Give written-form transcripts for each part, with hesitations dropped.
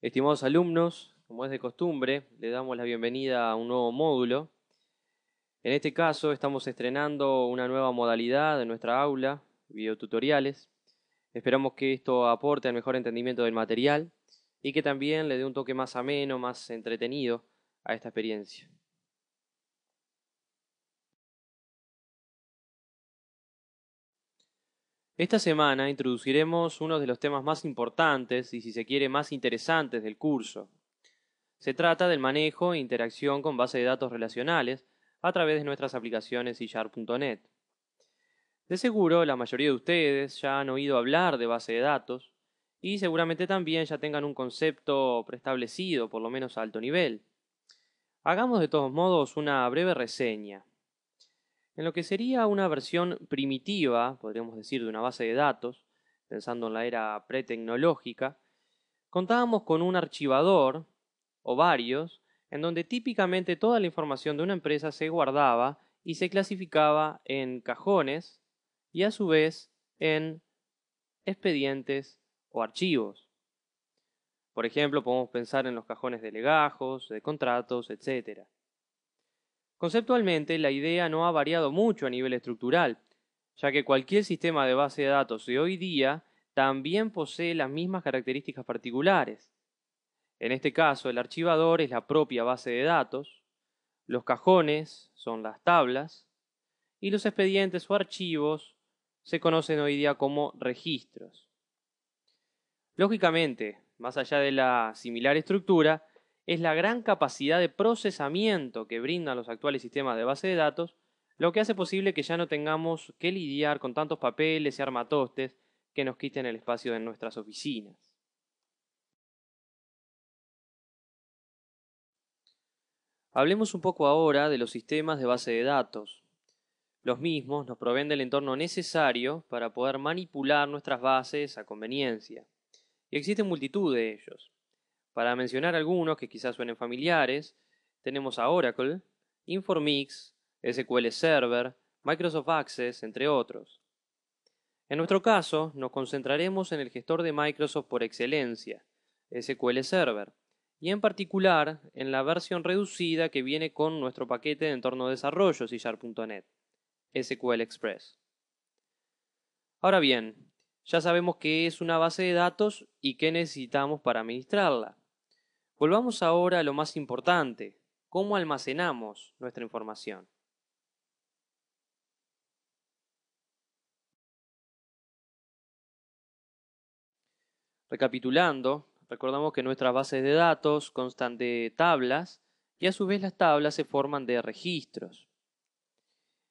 Estimados alumnos, como es de costumbre, le damos la bienvenida a un nuevo módulo. En este caso estamos estrenando una nueva modalidad en nuestra aula, videotutoriales. Esperamos que esto aporte al mejor entendimiento del material y que también le dé un toque más ameno, más entretenido a esta experiencia. Esta semana introduciremos uno de los temas más importantes y, si se quiere, más interesantes del curso. Se trata del manejo e interacción con bases de datos relacionales a través de nuestras aplicaciones C#.net. De seguro, la mayoría de ustedes ya han oído hablar de base de datos y seguramente también ya tengan un concepto preestablecido, por lo menos a alto nivel. Hagamos de todos modos una breve reseña. En lo que sería una versión primitiva, podríamos decir, de una base de datos, pensando en la era pretecnológica, contábamos con un archivador o varios, en donde típicamente toda la información de una empresa se guardaba y se clasificaba en cajones y a su vez en expedientes o archivos. Por ejemplo, podemos pensar en los cajones de legajos, de contratos, etc. Conceptualmente, la idea no ha variado mucho a nivel estructural, ya que cualquier sistema de base de datos de hoy día también posee las mismas características particulares. En este caso, el archivador es la propia base de datos, los cajones son las tablas y los expedientes o archivos se conocen hoy día como registros. Lógicamente, más allá de la similar estructura, es la gran capacidad de procesamiento que brindan los actuales sistemas de base de datos lo que hace posible que ya no tengamos que lidiar con tantos papeles y armatostes que nos quiten el espacio de nuestras oficinas. Hablemos un poco ahora de los sistemas de base de datos. Los mismos nos proveen del entorno necesario para poder manipular nuestras bases a conveniencia. Y existen multitud de ellos. Para mencionar algunos que quizás suenen familiares, tenemos a Oracle, Informix, SQL Server, Microsoft Access, entre otros. En nuestro caso, nos concentraremos en el gestor de Microsoft por excelencia, SQL Server, y en particular en la versión reducida que viene con nuestro paquete de entorno de desarrollo C#.net, SQL Express. Ahora bien, ya sabemos qué es una base de datos y qué necesitamos para administrarla. Volvamos ahora a lo más importante, cómo almacenamos nuestra información. Recapitulando, recordamos que nuestras bases de datos constan de tablas y a su vez las tablas se forman de registros.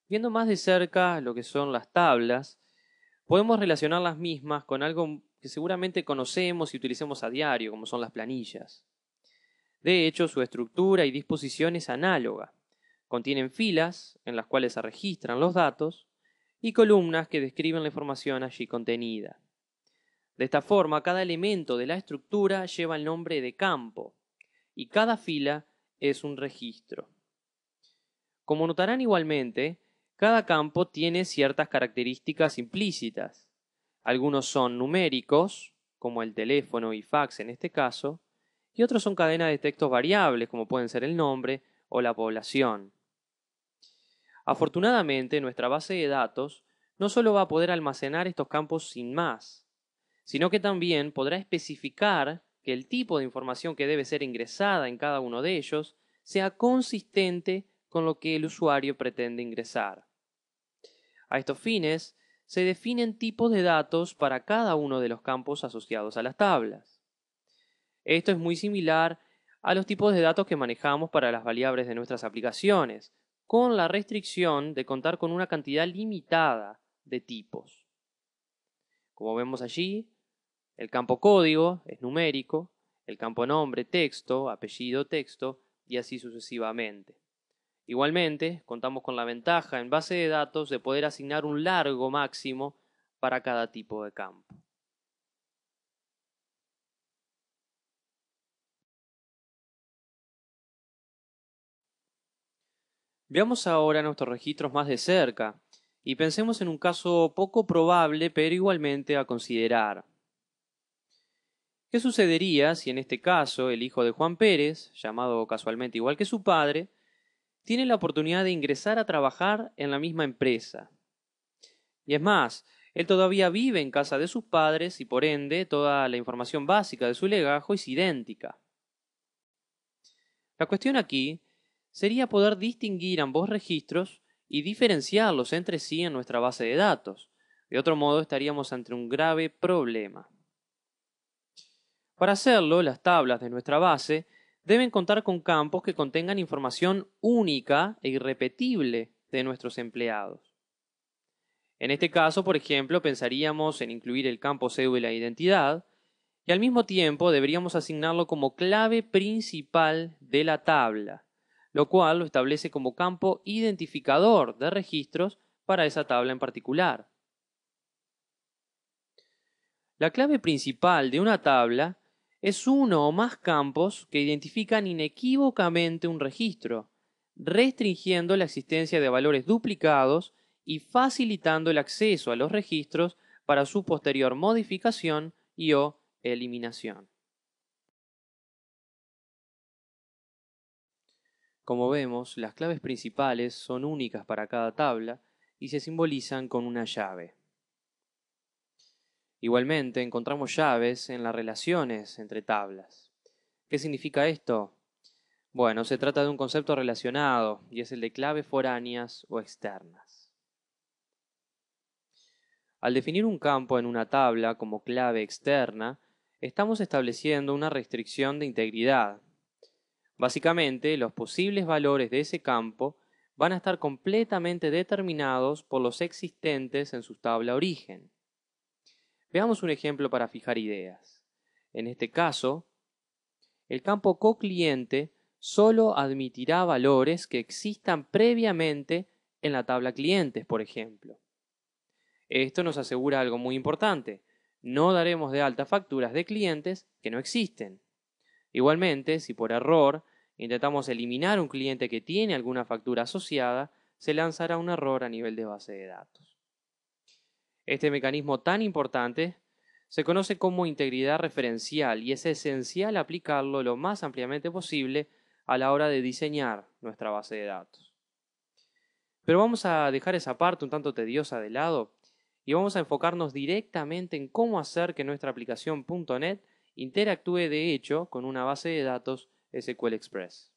Viendo más de cerca lo que son las tablas, podemos relacionar las mismas con algo que seguramente conocemos y utilicemos a diario, como son las planillas. De hecho, su estructura y disposición es análoga. Contienen filas en las cuales se registran los datos y columnas que describen la información allí contenida. De esta forma, cada elemento de la estructura lleva el nombre de campo y cada fila es un registro. Como notarán igualmente, cada campo tiene ciertas características implícitas. Algunos son numéricos, como el teléfono y fax en este caso, y otros son cadenas de textos variables, como pueden ser el nombre o la población. Afortunadamente, nuestra base de datos no solo va a poder almacenar estos campos sin más, sino que también podrá especificar que el tipo de información que debe ser ingresada en cada uno de ellos sea consistente con lo que el usuario pretende ingresar. A estos fines, se definen tipos de datos para cada uno de los campos asociados a las tablas. Esto es muy similar a los tipos de datos que manejamos para las variables de nuestras aplicaciones, con la restricción de contar con una cantidad limitada de tipos. Como vemos allí, el campo código es numérico, el campo nombre, texto, apellido, texto, y así sucesivamente. Igualmente, contamos con la ventaja en base de datos de poder asignar un largo máximo para cada tipo de campo. Veamos ahora nuestros registros más de cerca y pensemos en un caso poco probable pero igualmente a considerar. ¿Qué sucedería si en este caso el hijo de Juan Pérez, llamado casualmente igual que su padre, tiene la oportunidad de ingresar a trabajar en la misma empresa? Y es más, él todavía vive en casa de sus padres y por ende toda la información básica de su legajo es idéntica. La cuestión aquí sería poder distinguir ambos registros y diferenciarlos entre sí en nuestra base de datos. De otro modo estaríamos ante un grave problema. Para hacerlo, las tablas de nuestra base deben contar con campos que contengan información única e irrepetible de nuestros empleados. En este caso, por ejemplo, pensaríamos en incluir el campo cédula e identidad y al mismo tiempo deberíamos asignarlo como clave principal de la tabla, lo cual lo establece como campo identificador de registros para esa tabla en particular. La clave principal de una tabla es uno o más campos que identifican inequívocamente un registro, restringiendo la existencia de valores duplicados y facilitando el acceso a los registros para su posterior modificación y o eliminación. Como vemos, las claves principales son únicas para cada tabla y se simbolizan con una llave. Igualmente, encontramos llaves en las relaciones entre tablas. ¿Qué significa esto? Bueno, se trata de un concepto relacionado y es el de claves foráneas o externas. Al definir un campo en una tabla como clave externa, estamos estableciendo una restricción de integridad. Básicamente, los posibles valores de ese campo van a estar completamente determinados por los existentes en su tabla origen. Veamos un ejemplo para fijar ideas. En este caso, el campo cocliente solo admitirá valores que existan previamente en la tabla clientes, por ejemplo. Esto nos asegura algo muy importante. No daremos de alta facturas de clientes que no existen. Igualmente, si por error intentamos eliminar un cliente que tiene alguna factura asociada, se lanzará un error a nivel de base de datos. Este mecanismo tan importante se conoce como integridad referencial y es esencial aplicarlo lo más ampliamente posible a la hora de diseñar nuestra base de datos. Pero vamos a dejar esa parte un tanto tediosa de lado y vamos a enfocarnos directamente en cómo hacer que nuestra aplicación .NET interactúe de hecho con una base de datos SQL Express.